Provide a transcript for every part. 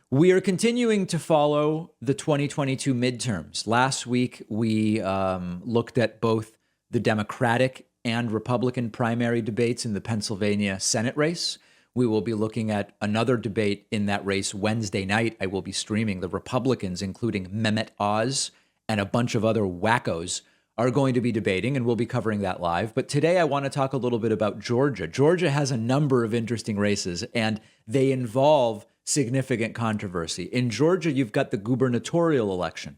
We are continuing to follow the 2022 midterms. Last week, we looked at both the Democratic and Republican primary debates in the Pennsylvania Senate race. We will be looking at another debate in that race Wednesday night. I will be streaming. The Republicans, including Mehmet Oz and a bunch of other wackos, are going to be debating, and we'll be covering that live. But today I want to talk a little bit about Georgia. Georgia has a number of interesting races, and they involve significant controversy. In Georgia, you've got the gubernatorial election.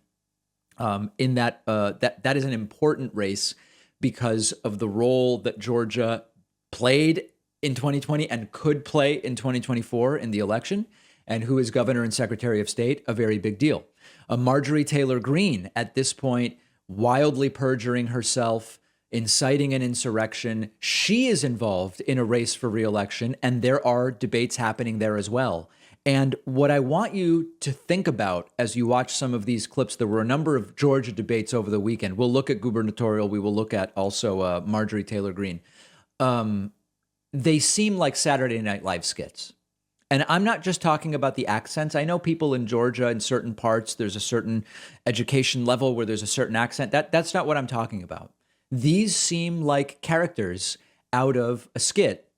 That is an important race because of the role that Georgia played in 2020 and could play in 2024 in the election, and who is governor and secretary of state, a very big deal. Marjorie Taylor Greene, at this point, wildly perjuring herself, inciting an insurrection. She is involved in a race for re-election, and there are debates happening there as well. And what I want you to think about as you watch some of these clips, there were a number of Georgia debates over the weekend. We'll look at gubernatorial. We will look at also Marjorie Taylor Greene. They seem like Saturday Night Live skits. And I'm not just talking about the accents. I know people in Georgia in certain parts, there's a certain education level where there's a certain accent. That's not what I'm talking about. These seem like characters out of a skit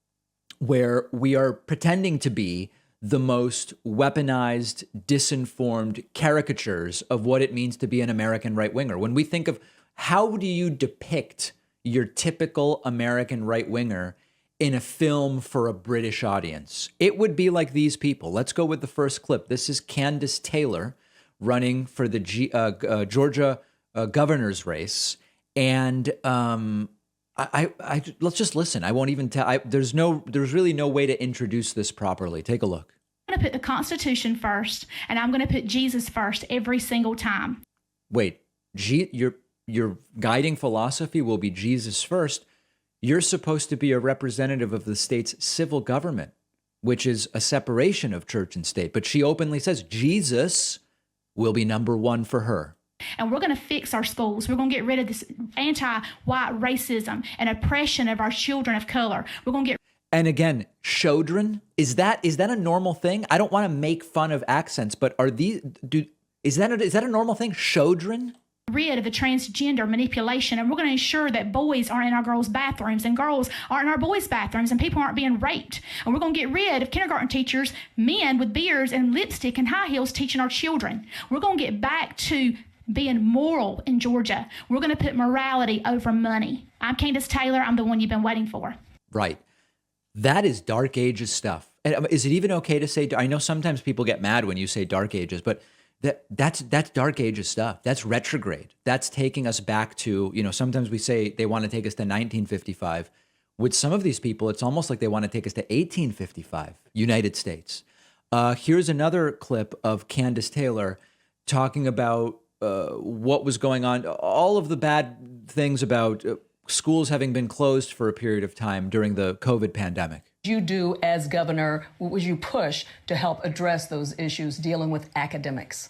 where we are pretending to be the most weaponized, disinformed caricatures of what it means to be an American right-winger. When we think of how do you depict your typical American right-winger in a film for a British audience, it would be like these people. Let's go with the first clip. This is Candace Taylor running for the Georgia governor's race. And let's just listen. I won't even tell. There's really no way to introduce this properly. Take a look. I'm going to put the Constitution first, and I'm going to put Jesus first every single time. Wait, your guiding philosophy will be Jesus first. You're supposed to be a representative of the state's civil government, which is a separation of church and state. But she openly says Jesus will be number one for her. And we're going to fix our schools. We're going to get rid of this anti-white racism and oppression of our children of color. We're going to get. And again, children, is that a normal thing? I don't want to make fun of accents, but is that a normal thing? Children? Rid of the transgender manipulation, and we're going to ensure that boys aren't in our girls' bathrooms and girls aren't in our boys' bathrooms and people aren't being raped. And we're going to get rid of kindergarten teachers, men with beards and lipstick and high heels teaching our children. We're going to get back to being moral in Georgia. We're going to put morality over money. I'm Candace Taylor. I'm the one you've been waiting for. Right. That is Dark Ages stuff. And is it even okay to say, I know sometimes people get mad when you say Dark Ages, but that's Dark Ages stuff. That's retrograde. That's taking us back to, sometimes we say they want to take us to 1955. With some of these people, it's almost like they want to take us to 1855, United States. Here's another clip of Candace Taylor talking about what was going on, all of the bad things about schools having been closed for a period of time during the COVID pandemic. You do as governor, what would you push to help address those issues dealing with academics?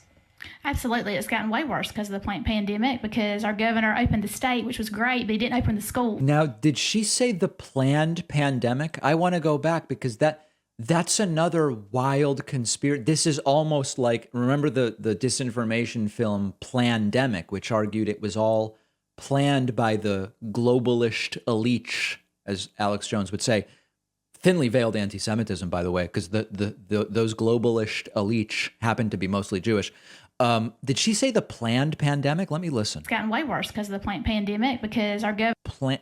Absolutely. It's gotten way worse because of the pandemic, because our governor opened the state, which was great, but he didn't open the school. Now, did she say the planned pandemic? I want to go back because that's another wild conspiracy. This is almost like, remember the disinformation film Plandemic, which argued it was all planned by the globalist elite, as Alex Jones would say. Thinly veiled anti-Semitism, by the way, because those globalist elites happen to be mostly Jewish. Did she say the planned pandemic? Let me listen. It's gotten way worse because of the pandemic, because our governor.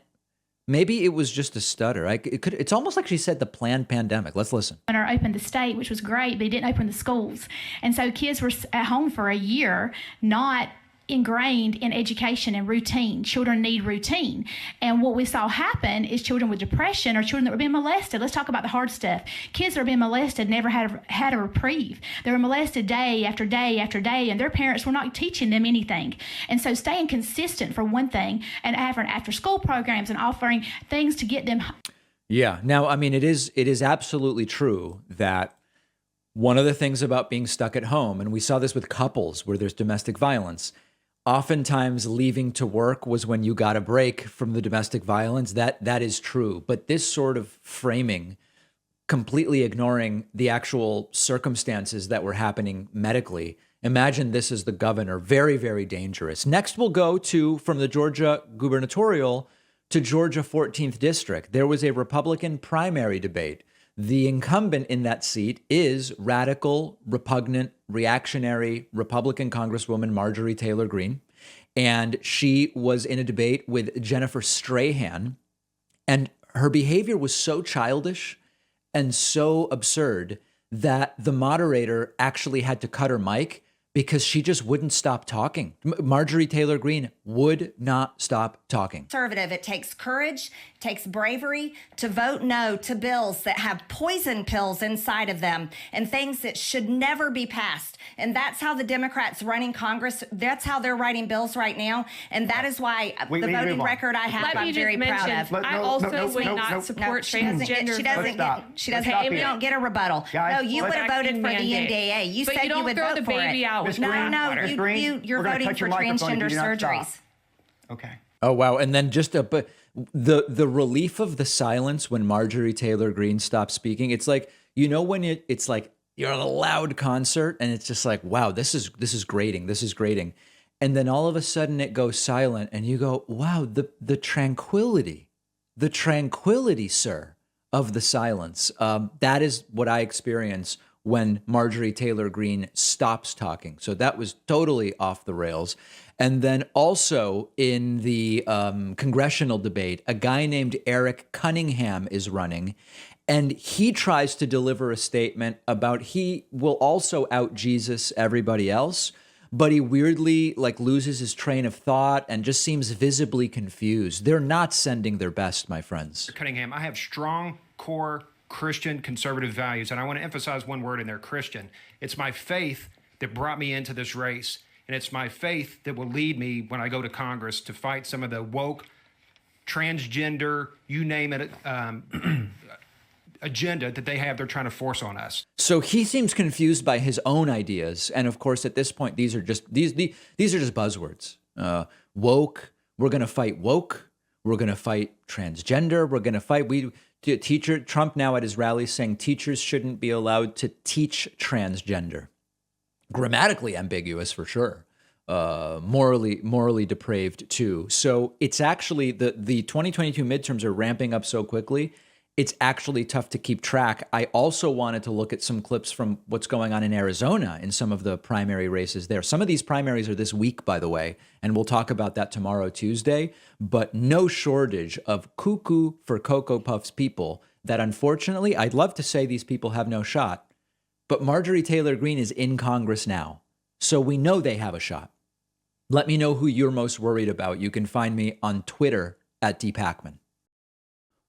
Maybe it was just a stutter. It's almost like she said the planned pandemic. Let's listen. Opened the state, which was great, but he didn't open the schools. And so kids were at home for a year, not ingrained in education and routine. Children need routine. And what we saw happen is children with depression or children that were being molested. Let's talk about the hard stuff. Kids that are being molested never had a reprieve. They were molested day after day after day, and their parents were not teaching them anything. And so staying consistent, for one thing, and offering after school programs and offering things to get them. Yeah. Now, I mean, it is absolutely true that one of the things about being stuck at home, and we saw this with couples where there's domestic violence, oftentimes leaving to work was when you got a break from the domestic violence. That is true. But this sort of framing completely ignoring the actual circumstances that were happening medically. Imagine this as the governor. Very, very dangerous. Next, we'll go from the Georgia Gubernatorial to Georgia 14th District. There was a Republican primary debate. The incumbent in that seat is radical, repugnant, reactionary Republican Congresswoman Marjorie Taylor Greene. And she was in a debate with Jennifer Strahan. And her behavior was so childish and so absurd that the moderator actually had to cut her mic because she just wouldn't stop talking. Marjorie Taylor Greene would not stop talking. Conservative, it takes courage, it takes bravery to vote no to bills that have poison pills inside of them and things that should never be passed. And that's how the Democrats running Congress, that's how they're writing bills right now. And that is why the voting record I have, I'm very proud of. I also would not support transgender. She doesn't, we don't get a rebuttal. No, you would have voted for the NDAA. You said you would vote for it. No, you're voting for transgender surgeries. Okay. Oh, wow. And then but the relief of the silence when Marjorie Taylor Greene stopped speaking, it's like, when it's like you're at a loud concert and it's just like, wow, this is grating. This is grating. And then all of a sudden it goes silent and you go, wow, the tranquility, sir, of the silence. That is what I experience when Marjorie Taylor Greene stops talking. So that was totally off the rails. And then also in the congressional debate, a guy named Eric Cunningham is running, and he tries to deliver a statement about he will also out Jesus everybody else, but he weirdly loses his train of thought and just seems visibly confused. They're not sending their best, my friends. Cunningham, I have strong core Christian conservative values, and I want to emphasize one word in there, Christian. It's my faith that brought me into this race, and it's my faith that will lead me when I go to Congress to fight some of the woke, transgender, you name it, agenda that they're trying to force on us. So he seems confused by his own ideas, and of course, at this point, these are just buzzwords. Woke. We're going to fight woke. We're going to fight transgender. We're going to fight Trump now at his rallies saying teachers shouldn't be allowed to teach transgender. Grammatically ambiguous for sure. Morally depraved too. So it's actually the 2022 midterms are ramping up so quickly. It's actually tough to keep track. I also wanted to look at some clips from what's going on in Arizona in some of the primary races there. Some of these primaries are this week, by the way, and we'll talk about that tomorrow, Tuesday. But no shortage of cuckoo for Cocoa Puffs people that unfortunately, I'd love to say these people have no shot, but Marjorie Taylor Greene is in Congress now. So we know they have a shot. Let me know who you're most worried about. You can find me on Twitter at @dpackman.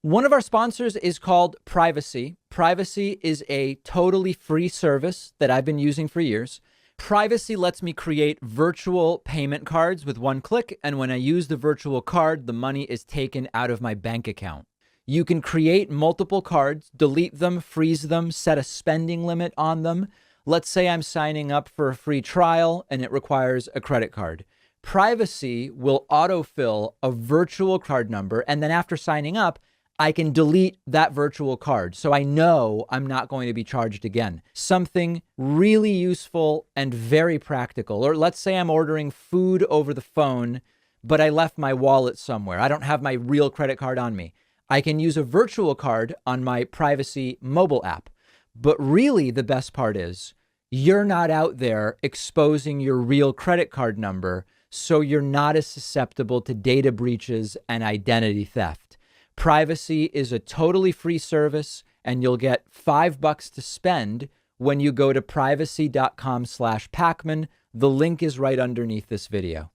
One of our sponsors is called Privacy. Privacy is a totally free service that I've been using for years. Privacy lets me create virtual payment cards with one click, and when I use the virtual card, the money is taken out of my bank account. You can create multiple cards, delete them, freeze them, set a spending limit on them. Let's say I'm signing up for a free trial and it requires a credit card. Privacy will autofill a virtual card number, and then after signing up, I can delete that virtual card. So I know I'm not going to be charged again. Something really useful and very practical. Or let's say I'm ordering food over the phone, but I left my wallet somewhere. I don't have my real credit card on me. I can use a virtual card on my Privacy mobile app. But really the best part is you're not out there exposing your real credit card number, so you're not as susceptible to data breaches and identity theft. Privacy is a totally free service, and you'll get $5 to spend when you go to privacy.com/Packman. The link is right underneath this video.